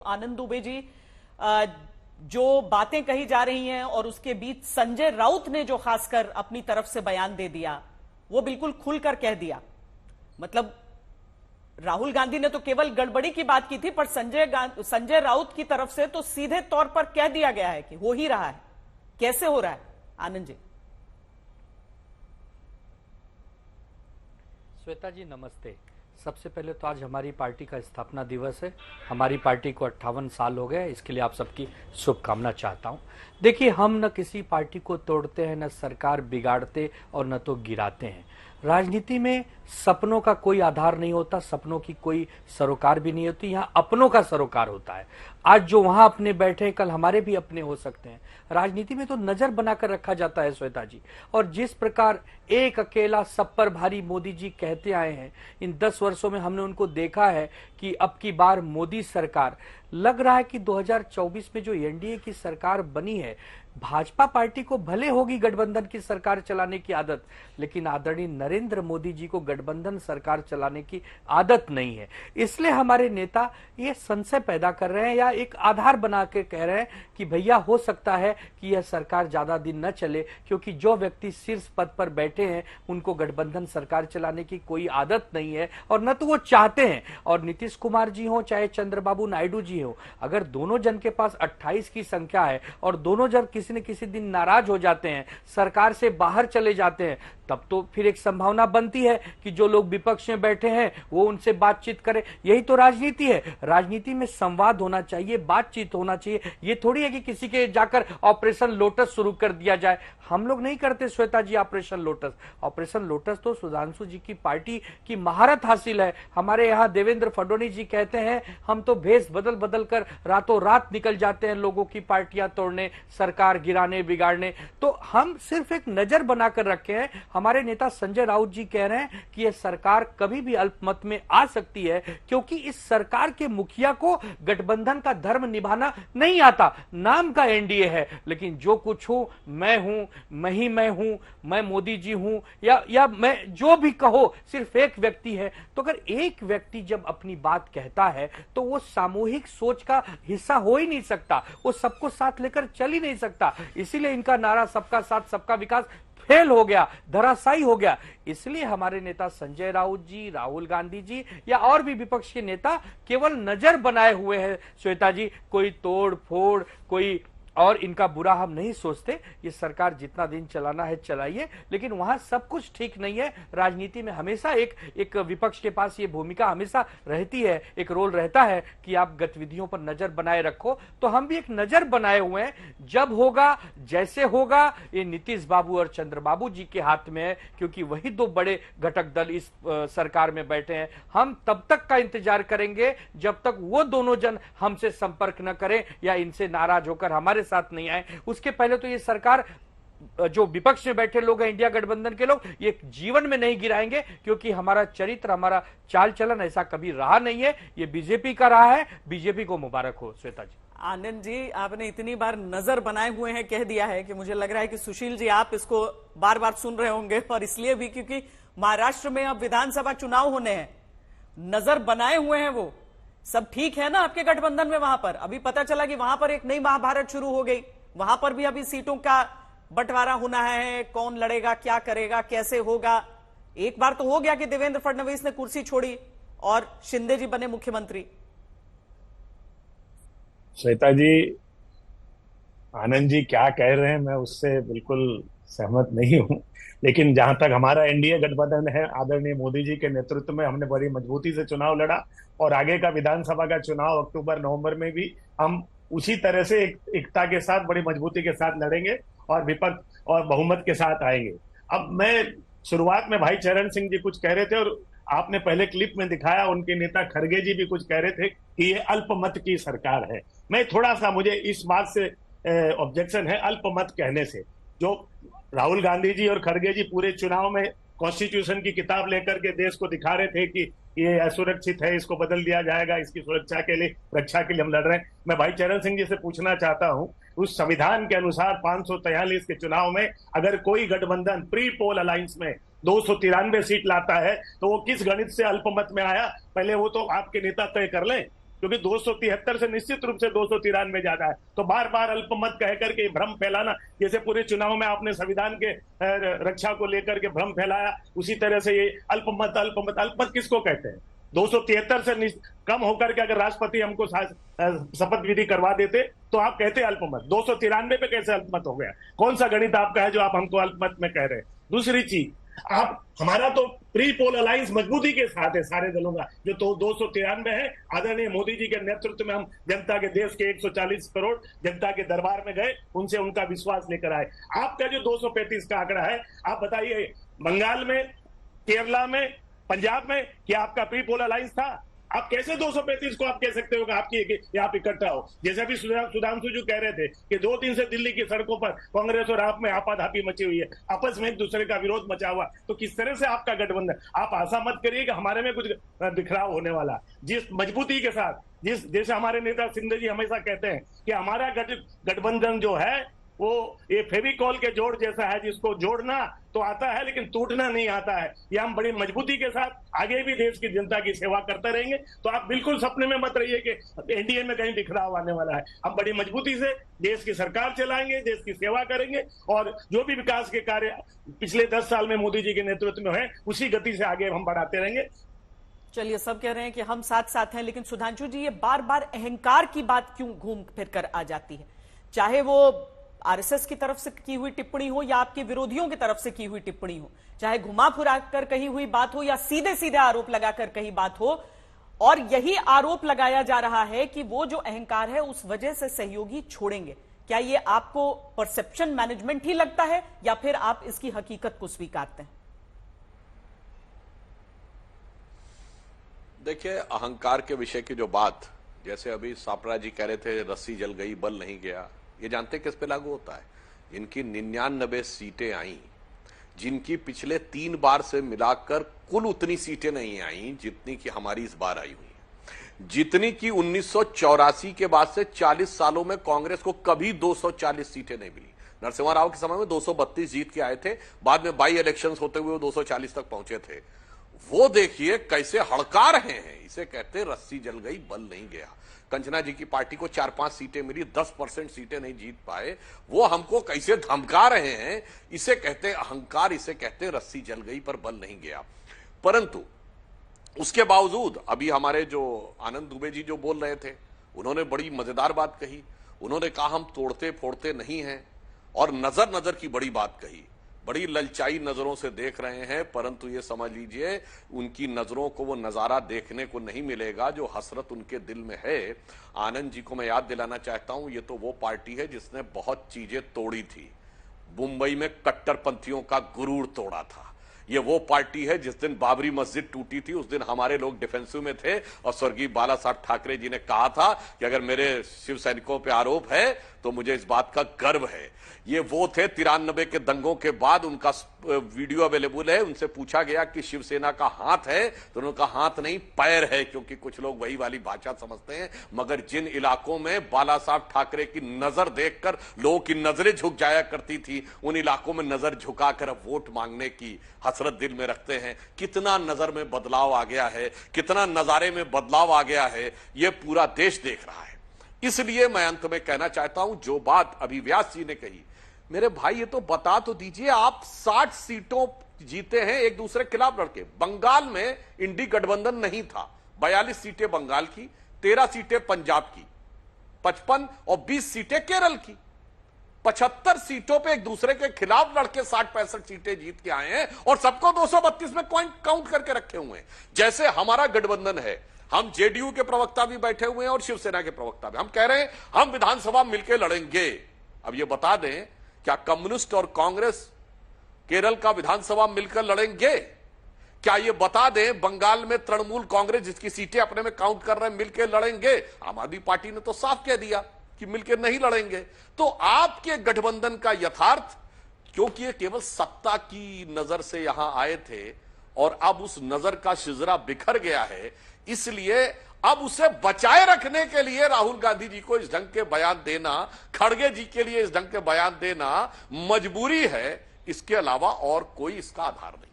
आनंद दुबे जी, जो बातें कही जा रही हैं और उसके बीच संजय राउत ने जो खासकर अपनी तरफ से बयान दे दिया, वो बिल्कुल खुलकर कह दिया। मतलब राहुल गांधी ने तो केवल गड़बड़ी की बात की थी, पर संजय राउत की तरफ से तो सीधे तौर पर कह दिया गया है कि हो ही रहा है। कैसे हो रहा है आनंद जी? श्वेता जी नमस्ते। सबसे पहले तो आज हमारी पार्टी का स्थापना दिवस है। हमारी पार्टी को 58 साल हो गए, इसके लिए आप सबकी शुभकामना चाहता हूं। देखिए, हम न किसी पार्टी को तोड़ते हैं, न सरकार बिगाड़ते और न तो गिराते हैं। राजनीति में सपनों का कोई आधार नहीं होता, सपनों की कोई सरोकार भी नहीं होती। यहाँ अपनों का सरोकार होता है। आज जो वहां अपने बैठे हैं, कल हमारे भी अपने हो सकते हैं। राजनीति में तो नजर बनाकर रखा जाता है श्वेता जी। और जिस प्रकार एक अकेला सब पर भारी मोदी जी कहते आए हैं, इन 10 वर्षों में हमने उनको देखा है कि अब की बार मोदी सरकार, लग रहा है कि 2024 में जो एनडीए की सरकार बनी है, भाजपा पार्टी को भले होगी गठबंधन की सरकार चलाने की आदत, लेकिन आदरणीय नरेंद्र मोदी जी को गठबंधन सरकार चलाने की आदत नहीं है। इसलिए हमारे नेता ये संशय पैदा कर रहे हैं या एक आधार बना के कह रहे हैं कि भैया हो सकता है कि यह सरकार ज्यादा दिन न चले, क्योंकि जो व्यक्ति शीर्ष पद पर बैठे हैं उनको गठबंधन सरकार चलाने की कोई आदत नहीं है और न तो वो चाहते हैं। और नीतीश कुमार जी हो चाहे चंद्रबाबू नायडू जी हो, अगर दोनों जन के पास 28 की संख्या है और दोनों जन किसी न किसी दिन नाराज हो जाते हैं, सरकार से बाहर चले जाते हैं, तब तो फिर एक संभावना बनती है कि जो लोग विपक्ष में बैठे हैं वो उनसे बातचीत करें। यही तो राजनीति है। राजनीति में संवाद होना चाहिए, बातचीत होना चाहिए। ये थोड़ी है कि किसी के जाकर ऑपरेशन लोटस शुरू कर दिया जाए। हम लोग नहीं करते श्वेता जी ऑपरेशन लोटस। ऑपरेशन लोटस तो सुधांशु जी की पार्टी की महारत हासिल है। हमारे यहाँ देवेंद्र फडणवीस जी कहते हैं, हम तो भेष बदल बदल कर रातों रात निकल जाते हैं लोगों की पार्टियां तोड़ने, सरकार गिराने, बिगाड़ने। तो हम सिर्फ एक नजर बनाकर रखे हैं। हमारे नेता संजय राउत जी कह रहे हैं कि यह सरकार कभी भी अल्पमत में आ सकती है, क्योंकि इस सरकार के मुखिया को गठबंधन का धर्म निभाना नहीं आता। नाम का एनडीए है, लेकिन जो कुछ हूं मैं हूं, मैं हूं, मैं मोदी जी हूं, या मैं जो भी कहो, सिर्फ एक व्यक्ति है। तो अगर एक व्यक्ति जब अपनी बात कहता है तो वो सामूहिक सोच का हिस्सा हो ही नहीं सकता, वो सबको साथ लेकर चल ही नहीं सकता। इसीलिए इनका नारा सबका साथ सबका विकास फेल हो गया, धराशायी हो गया। इसलिए हमारे नेता संजय राउत जी, राहुल गांधी जी या और भी विपक्ष के नेता केवल नजर बनाए हुए हैं श्वेता जी। कोई तोड़ फोड़, कोई और इनका बुरा हम नहीं सोचते। ये सरकार जितना दिन चलाना है चलाइए, लेकिन वहां सब कुछ ठीक नहीं है। राजनीति में हमेशा एक विपक्ष के पास ये भूमिका हमेशा रहती है, एक रोल रहता है कि आप गतिविधियों पर नजर बनाए रखो। तो हम भी एक नजर बनाए हुए हैं। जब होगा, जैसे होगा, ये नीतीश बाबू और चंद्रबाबू जी के हाथ में है, क्योंकि वही दो बड़े घटक दल इस सरकार में बैठे हैं। हम तब तक का इंतजार करेंगे जब तक वो दोनों जन हमसे संपर्क न करें या इनसे नाराज होकर हमारे साथ नहीं आए। उसके पहले तो ये सरकार, जो विपक्ष में बैठे लोग हैं, इंडिया गठबंधन के लोग, ये जीवन में नहीं गिराएंगे, क्योंकि हमारा चरित्र, हमारा चाल चलन ऐसा कभी रहा नहीं है। ये बीजेपी का रहा है। बीजेपी को मुबारक हो। श्वेता जी। आनंद जी, आपने इतनी बार नजर बनाए हुए हैं कह दिया है कि मुझे लग रहा है कि सुशील जी आप इसको बार बार सुन रहे होंगे, और इसलिए भी क्योंकि महाराष्ट्र में अब विधानसभा चुनाव होने हैं। नजर बनाए हुए हैं वो सब ठीक है ना आपके गठबंधन में? वहां पर अभी पता चला कि वहां पर एक नई महाभारत शुरू हो गई। वहां पर भी अभी सीटों का बंटवारा होना है, कौन लड़ेगा, क्या करेगा, कैसे होगा। एक बार तो हो गया कि देवेंद्र फडणवीस ने कुर्सी छोड़ी और शिंदे जी बने मुख्यमंत्री। श्वेता जी, आनंद जी क्या कह रहे हैं मैं उससे बिल्कुल सहमत नहीं हूं। लेकिन जहां तक हमारा एनडीए गठबंधन है, आदरणीय मोदी जी के नेतृत्व में हमने बड़ी मजबूती से चुनाव लड़ा, और आगे का विधानसभा का चुनाव अक्टूबर नवंबर में भी हम उसी तरह से एकता के साथ, बड़ी मजबूती के साथ लड़ेंगे और विपक्ष और बहुमत के साथ आएंगे। अब मैं शुरुआत में भाई चरण सिंह जी कुछ कह रहे थे, और आपने पहले क्लिप में दिखाया, उनके नेता खड़गे जी भी कुछ कह रहे थे कि ये अल्पमत की सरकार है। मैं थोड़ा सा, मुझे इस बात से ऑब्जेक्शन है अल्पमत कहने से। जो राहुल गांधी जी और खड़गे जी पूरे चुनाव में कॉन्स्टिट्यूशन की किताब लेकर के देश को दिखा रहे थे कि ये असुरक्षित है, इसको बदल दिया जाएगा, इसकी सुरक्षा के लिए, रक्षा के लिए हम लड़ रहे हैं। मैं भाई चरण सिंह जी से पूछना चाहता हूं, उस संविधान के अनुसार 543 के चुनाव में अगर कोई गठबंधन प्री पोल अलायंस में 293 सीट लाता है तो वो किस गणित से अल्पमत में आया? पहले वो तो आपके नेता तय कर लें। क्योंकि 273 से निश्चित रूप से 293 ज्यादा है। तो बार बार अल्पमत कह करके भ्रम फैलाना, जैसे पूरे चुनाव में आपने संविधान के रक्षा को लेकर के भ्रम फैलाया, उसी तरह से ये अल्पमत अल्पमत अल्पमत किसको कहते हैं? 273 से कम होकर के अगर राष्ट्रपति हमको शपथ विधि करवा देते तो आप कहते अल्पमत। 293 पे कैसे अल्पमत हो गया? कौन सा गणित आपका है जो आप हमको अल्पमत में कह रहे हैं? दूसरी चीज, आप हमारा तो प्री पोल अलायंस मजबूती के साथ है सारे दलों का, जो तो 293 है। आदरणीय मोदी जी के नेतृत्व में हम जनता के, देश के 140 करोड़ जनता के दरबार में गए, उनसे उनका विश्वास लेकर आए। आपका जो 235 का आंकड़ा है, आप बताइए बंगाल में, केरला में, पंजाब में क्या आपका प्री पोल अलायंस था? आप कैसे 235 को आप कह सकते हो कि आपकी आप इकट्ठा हो? जैसे अभी सुधांशु जी कह रहे थे कि 2 दिन से दिल्ली की सड़कों पर कांग्रेस और आप में आपाधापी मची हुई है, आपस में एक दूसरे का विरोध मचा हुआ, तो किस तरह से आपका गठबंधन? आप आशा मत करिए कि हमारे में कुछ बिखराव होने वाला। जिस मजबूती के साथ, जैसे हमारे नेता सिंधे जी हमेशा कहते हैं कि हमारा गठबंधन जो है वो ये फेविकॉल के जोड़ जैसा है, जिसको जोड़ना तो आता है लेकिन टूटना नहीं आता है। ये हम बड़ी मजबूती के साथ आगे भी देश की जनता की सेवा करते रहेंगे। तो आप बिल्कुल सपने में मत रहिए कि एनडीए में कहीं बिखराव आने वाला है। हम बड़ी मजबूती से देश की सरकार चलाएंगे, देश की सेवा करेंगे, और जो भी विकास के कार्य पिछले 10 साल में मोदी जी के नेतृत्व में है, उसी गति से आगे हम बढ़ाते रहेंगे। चलिए, सब कह रहे हैं कि हम साथ साथ हैं, लेकिन सुधांशु जी, ये बार बार अहंकार की बात क्यों घूम फिर कर आ जाती है? चाहे वो आरएसएस की तरफ से की हुई टिप्पणी हो या आपके विरोधियों की तरफ से की हुई टिप्पणी हो, चाहे घुमा फुरा कर कही हुई बात हो या सीधे सीधे आरोप लगाकर कही बात हो, और यही आरोप लगाया जा रहा है कि वो जो अहंकार है उस वजह से सहयोगी छोड़ेंगे। क्या ये आपको परसेप्शन मैनेजमेंट ही लगता है या फिर आप इसकी हकीकत को स्वीकारते हैं? देखिए, अहंकार के विषय की जो बात, जैसे अभी सापरा जी कह रहे थे रस्सी जल गई बल नहीं गया, ये जानते किस पे लागू होता है? इनकी 99 सीटें आई, जिनकी पिछले 3 बार से मिलाकर कुल उतनी सीटें नहीं आई जितनी कि हमारी इस बार आई हुई है, जितनी कि 1984 के बाद से 40 सालों में कांग्रेस को कभी 240 सीटें नहीं मिली। नरसिम्हा राव के समय में 232 जीत के आए थे, बाद में बाई इलेक्शंस होते हुए 240 तक पहुंचे थे। वो देखिए कैसे हड़का रहे हैं, इसे कहते रस्सी जल गई बल नहीं गया। कंचना जी की पार्टी को 4-5 सीटें मिली, 10% सीटें नहीं जीत पाए, वो हमको कैसे धमका रहे हैं, इसे कहते अहंकार, इसे कहते रस्सी जल गई पर बल नहीं गया। परंतु उसके बावजूद अभी हमारे जो आनंद दुबे जी जो बोल रहे थे, उन्होंने बड़ी मजेदार बात कही। उन्होंने कहा हम तोड़ते फोड़ते नहीं हैं, और नजर नजर की बड़ी बात कही। बड़ी ललचाई नजरों से देख रहे हैं, परंतु ये समझ लीजिए उनकी नजरों को वो नजारा देखने को नहीं मिलेगा जो हसरत उनके दिल में है। आनंद जी को मैं याद दिलाना चाहता हूं, ये तो वो पार्टी है जिसने बहुत चीजें तोड़ी थी। मुंबई में कट्टरपंथियों का गुरूर तोड़ा था। ये वो पार्टी है जिस दिन बाबरी मस्जिद टूटी थी, उस दिन हमारे लोग डिफेंसिव में थे, और स्वर्गीय बाला साहब ठाकरे जी ने कहा था कि अगर मेरे शिव सैनिकों पे आरोप है तो मुझे इस बात का गर्व है। ये वो थे 93 के दंगों के बाद, उनका वीडियो अवेलेबल है। उनसे पूछा गया कि शिवसेना का हाथ है, तो उन्होंने कहा हाथ नहीं पैर है, क्योंकि कुछ लोग वही वाली भाषा समझते हैं। मगर जिन इलाकों में बाला साहब ठाकरे की नजर देखकर लोगों की नजरें झुक जाया करती थी, उन इलाकों में नजर झुकाकर अब वोट मांगने की हसरत दिल में रखते हैं। कितना नजर में बदलाव आ गया है, कितना नजारे में बदलाव आ गया है, यह पूरा देश देख रहा है। इसलिए मैं अंत में कहना चाहता हूं, जो बात अभी व्यास जी ने कही, मेरे भाई ये तो बता तो दीजिए, आप 60 सीटों जीते हैं एक दूसरे के खिलाफ लड़के। बंगाल में इंडी गठबंधन नहीं था, 42 सीटें बंगाल की, 13 सीटें पंजाब की, 55 और 20 सीटें केरल की। 75 सीटों पे एक दूसरे के खिलाफ लड़के 60-65 सीटें जीत के आए हैं, और सबको 232 में काउंट करके रखे हुए हैं। जैसे हमारा गठबंधन है, हम जेडीयू के प्रवक्ता भी बैठे हुए हैं और शिवसेना के प्रवक्ता भी, हम कह रहे हैं हम विधानसभा मिलकर लड़ेंगे। अब ये बता दें, क्या कम्युनिस्ट और कांग्रेस केरल का विधानसभा मिलकर लड़ेंगे? क्या ये बता दें बंगाल में तृणमूल कांग्रेस जिसकी सीटें अपने में काउंट कर रहे हैं मिलकर लड़ेंगे? आम आदमी पार्टी ने तो साफ कह दिया कि मिलकर नहीं लड़ेंगे। तो आपके गठबंधन का यथार्थ, क्योंकि ये केवल सत्ता की नजर से यहां आए थे और अब उस नजर का शिजरा बिखर गया है, इसलिए अब उसे बचाए रखने के लिए राहुल गांधी जी को इस ढंग के बयान देना, खड़गे जी के लिए इस ढंग के बयान देना मजबूरी है, इसके अलावा और कोई इसका आधार नहीं।